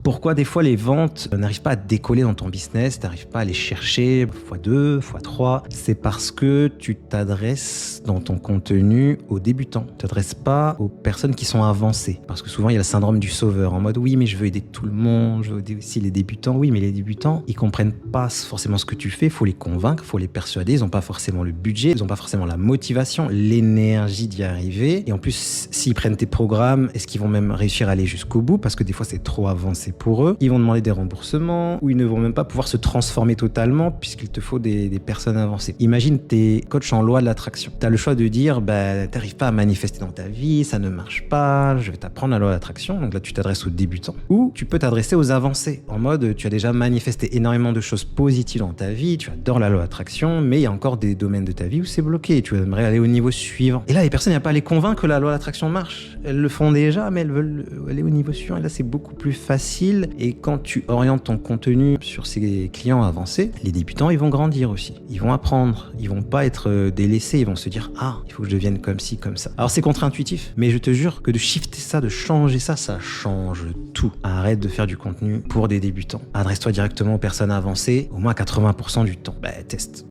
Pourquoi des fois les ventes n'arrivent pas à décoller dans ton business, tu n'arrives pas à les chercher x2, x3? C'est parce que tu t'adresses dans ton contenu aux débutants. Tu t'adresses pas aux personnes qui sont avancées. Parce que souvent il y a le syndrome du sauveur en mode oui mais je veux aider tout le monde, je veux aider aussi les débutants. Oui mais les débutants ils comprennent pas forcément ce que tu fais, il faut les convaincre, il faut les persuader, ils n'ont pas forcément le budget, ils n'ont pas forcément la motivation, l'énergie d'y arriver. Et en plus s'ils prennent tes programmes, est-ce qu'ils vont même réussir à aller jusqu'au bout? Parce que des fois c'est trop avancé pour eux, ils vont demander des remboursements ou ils ne vont même pas pouvoir se transformer totalement puisqu'il te faut des personnes avancées. Imagine t'es coach en loi de l'attraction. Tu as le choix de dire t'arrives pas à manifester dans ta vie, ça ne marche pas, je vais t'apprendre la loi de l'attraction. Donc là tu t'adresses aux débutants. Ou tu peux t'adresser aux avancés en mode tu as déjà manifesté énormément de choses positives dans ta vie, tu adores la loi de l'attraction, mais il y a encore des domaines de ta vie où c'est bloqué, tu aimerais aller au niveau suivant. Et là les personnes, il n'y a pas à les convaincre que la loi de l'attraction marche. Elles le font déjà mais elles veulent aller au niveau suivant et là c'est beaucoup plus facile. Et quand tu orientes ton contenu sur ces clients avancés, les débutants, ils vont grandir aussi. Ils vont apprendre. Ils vont pas être délaissés. Ils vont se dire, ah, il faut que je devienne comme ci, comme ça. Alors c'est contre-intuitif, mais je te jure que de shifter ça, de changer ça, ça change tout. Arrête de faire du contenu pour des débutants. Adresse-toi directement aux personnes avancées, au moins 80% du temps. Teste.